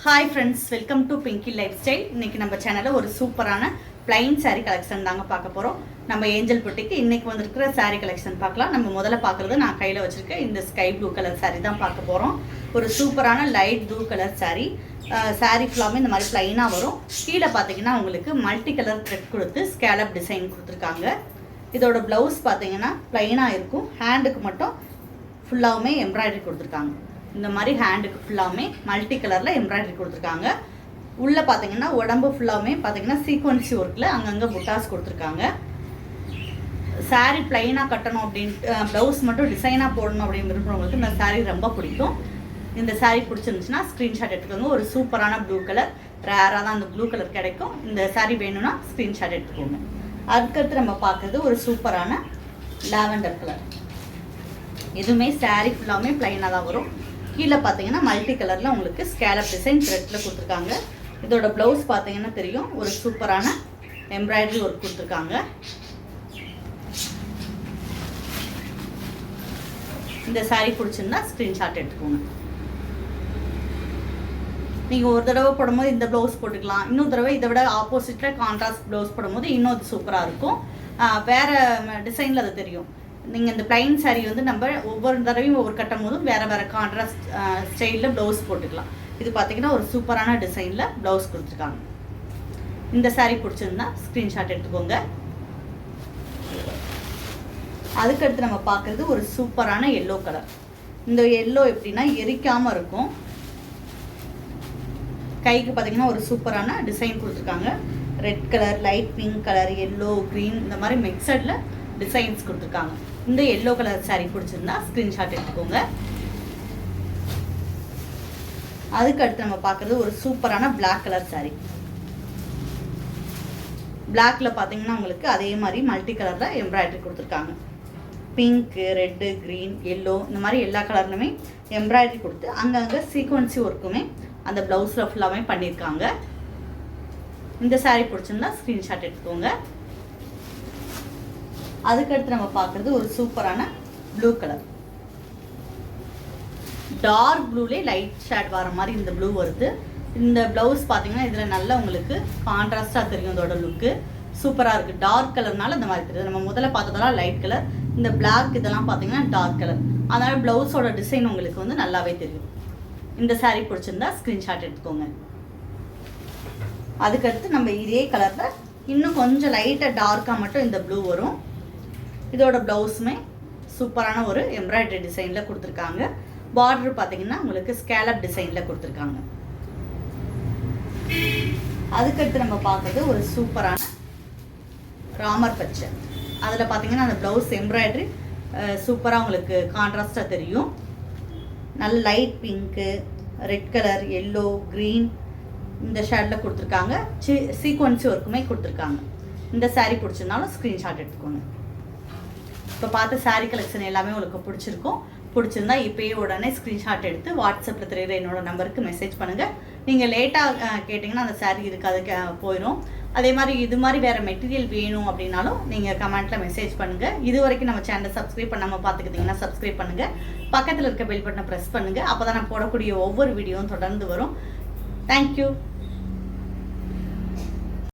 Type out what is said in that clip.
Hi friends, welcome to Pinki life style. இன்றைக்கி நம்ம சேனலில் ஒரு சூப்பரான பிளைன் சாரீ கலெக்ஷன் தாங்க பார்க்க போகிறோம். நம்ம ஏஞ்சல் புட்டிக்கு இன்றைக்கி வந்திருக்கிற சாரீ கலெக்ஷன் பார்க்கலாம். நம்ம முதல்ல பார்க்குறது நான் கையில் வச்சுருக்க இந்த ஸ்கை ப்ளூ கலர் சாரீ தான் பார்க்க போகிறோம். ஒரு சூப்பரான light blue colour sari. Sari ஃபுல்லாமே இந்த மாதிரி ப்ளைனாக வரும். கீழே பார்த்தீங்கன்னா உங்களுக்கு மல்டி கலர் த்ரெட் கொடுத்து ஸ்கேலப் டிசைன் கொடுத்துருக்காங்க. இதோட ப்ளவுஸ் பார்த்தீங்கன்னா ப்ளைனாக இருக்கும். ஹேண்டுக்கு மட்டும் ஃபுல்லாகவுமே எம்ப்ராய்டரி கொடுத்துருக்காங்க. இந்த மாதிரி ஹேண்டுக்கு ஃபுல்லாமே மல்டி கலரில் எம்ப்ராய்டரி கொடுத்துருக்காங்க. உள்ளே பார்த்தீங்கன்னா உடம்பு ஃபுல்லாமே பார்த்தீங்கன்னா சீக்வன்சி ஒர்க்கில் அங்கங்கே புட்டாஸ் கொடுத்துருக்காங்க. சாரீ ப்ளைனாக கட்டணும் அப்படின்ட்டு ப்ளவுஸ் மட்டும் டிசைனாக போடணும் அப்படின்னு விரும்புகிறவங்களுக்கு இந்த சாரீ ரொம்ப பிடிக்கும். இந்த சாரீ பிடிச்சிருந்துச்சுன்னா ஸ்க்ரீன்ஷாட் எடுத்துக்கோங்க. ஒரு சூப்பரான ப்ளூ கலர், ரேராக தான் அந்த ப்ளூ கலர் கிடைக்கும். இந்த சாரீ வேணும்னா ஸ்க்ரீன்ஷாட் எடுத்துக்கோங்க. அதுக்கடுத்து நம்ம பார்க்குறது ஒரு சூப்பரான லாவெண்டர் கலர். இதுவுமே சாரீ ஃபுல்லாமே ப்ளைனாக தான் வரும். கீழே பார்த்தீங்கன்னா மல்டி கலரில் உங்களுக்கு ஸ்கேலப் டிசைன் த்ரெட்டில் கொடுத்துருக்காங்க. இதோட ப்ளவுஸ் பார்த்தீங்கன்னா தெரியும், ஒரு சூப்பரான எம்ப்ராய்டரி ஒர்க் கொடுத்துருக்காங்க. இந்த சாரீ பிடிச்சிருந்தா ஸ்க்ரீன்ஷாட் எடுத்துக்கோங்க. நீங்கள் ஒரு தடவை போடும்போது இந்த ப்ளவுஸ் போட்டுக்கலாம். இன்னொரு தடவை இதை விட ஆப்போசிட்டில் கான்ட்ராஸ்ட் ப்ளவுஸ் போடும்போது இன்னும் சூப்பராக இருக்கும். வேறு டிசைனில் அது தெரியும். நீங்கள் இந்த பிளைன் சாரீ வந்து நம்ம ஒவ்வொரு தடவையும் ஒவ்வொரு கட்டும் போதும் வேறு வேறு கான்ட்ராஸ்ட் ஸ்டைலில் ப்ளவுஸ் போட்டுக்கலாம். இது பார்த்தீங்கன்னா ஒரு சூப்பரான டிசைனில் ப்ளவுஸ் கொடுத்துருக்காங்க. இந்த சாரீ பிடிச்சிருந்தா ஸ்க்ரீன்ஷாட் எடுத்துக்கோங்க. அதுக்கடுத்து நம்ம பார்க்குறது ஒரு சூப்பரான எல்லோ கலர். இந்த எல்லோ எப்படின்னா எரிக்காமல் இருக்கும். கைக்கு பார்த்தீங்கன்னா ஒரு சூப்பரான டிசைன் கொடுத்துருக்காங்க. Red colour, light pink colour, yellow, green இந்த மாதிரி மிக்சடில் டிசைன்ஸ் கொடுத்துருக்காங்க. இந்த எல்லோ கலர் சாரீ பிடிச்சிருந்தா ஸ்க்ரீன்ஷாட் எடுத்துக்கோங்க. அதுக்கடுத்து நம்ம பார்க்குறது ஒரு சூப்பரான பிளாக் கலர் சாரீ. பிளாக்ல பார்த்தீங்கன்னா உங்களுக்கு அதே மாதிரி மல்டி கலரில் எம்ப்ராய்டரி கொடுத்துருக்காங்க. பிங்க்கு, ரெட்டு, க்ரீன், எல்லோ இந்த மாதிரி எல்லா கலர்லுமே எம்ப்ராய்டரி கொடுத்து அங்கங்கே சீக்வன்சி ஒர்க்குமே அந்த ப்ளவுஸில் ஃபுல்லாமே பண்ணியிருக்காங்க. இந்த சாரீ பிடிச்சிருந்தா ஸ்க்ரீன்ஷாட் எடுத்துக்கோங்க. அதுக்கடுத்து நம்ம பார்க்குறது ஒரு சூப்பரான ப்ளூ கலர். டார்க் ப்ளூலே லைட் ஷேட் வர மாதிரி இந்த ப்ளூ வருது. இந்த ப்ளவுஸ் பார்த்தீங்கன்னா இதில் நல்லா உங்களுக்கு கான்ட்ராஸ்டாக தெரியும். இதோட லுக்கு சூப்பராக இருக்குது. டார்க் கலர்னால இந்த மாதிரி தெரியுது. நம்ம முதல்ல பார்த்ததெல்லாம் லைட் கலர், இந்த பிளாக் இதெல்லாம் பார்த்தீங்கன்னா டார்க் கலர். அதனால் ப்ளவுஸோட டிசைன் உங்களுக்கு வந்து நல்லாவே தெரியும். இந்த சாரீ பிடிச்சிருந்தா ஸ்க்ரீன்ஷாட் எடுத்துக்கோங்க. அதுக்கடுத்து நம்ம இதே கலரில் இன்னும் கொஞ்சம் லைட்டாக டார்க்காக மட்டும் இந்த ப்ளூ வரும். இதோட ப்ளவுஸுமே சூப்பரான ஒரு எம்ப்ராய்டரி டிசைனில் கொடுத்துருக்காங்க. பார்டர் பார்த்தீங்கன்னா உங்களுக்கு ஸ்கேலப் டிசைனில் கொடுத்துருக்காங்க. அதுக்கடுத்து நம்ம பார்க்குறது ஒரு சூப்பரான ராமர் பச்சை. அதில் பார்த்தீங்கன்னா அந்த ப்ளவுஸ் எம்ப்ராய்டரி சூப்பராக உங்களுக்கு கான்ட்ராஸ்டாக தெரியும். நல்ல light pink, red colour, yellow, green இந்த ஷேடில் கொடுத்துருக்காங்க. சீக்வன்சி ஒர்க்குமே கொடுத்துருக்காங்க. இந்த சாரீ பிடிச்சிருந்தாலும் ஸ்க்ரீன்ஷாட் எடுத்துக்கோங்க. இப்போ பார்த்த சாரீ கலெக்ஷன் எல்லாமே உங்களுக்கு பிடிச்சிருந்தா இப்போயே உடனே ஸ்க்ரீன்ஷாட் எடுத்து வாட்ஸ்அப்பில் தெரியுற என்னோட நம்பருக்கு மெசேஜ் பண்ணுங்கள். நீங்கள் லேட்டாக கேட்டிங்கன்னா அந்த சாரீ இருக்காது, போயிடும். அதே மாதிரி இது மாதிரி வேறு மெட்டீரியல் வேணும் அப்படின்னாலும் நீங்கள் கமெண்ட்டில் மெசேஜ் பண்ணுங்கள். இது வரைக்கும் நம்ம சேனலை சப்ஸ்கிரைப் பண்ணாமல் பார்த்துக்கிட்டிங்கன்னா சப்ஸ்கிரைப் பண்ணுங்கள். பக்கத்தில் இருக்க பெல் பட்டனை ப்ரெஸ் பண்ணுங்கள். அப்போ தான் நான் போடக்கூடிய ஒவ்வொரு வீடியோவும் தொடர்ந்து வரும். தேங்க்யூ.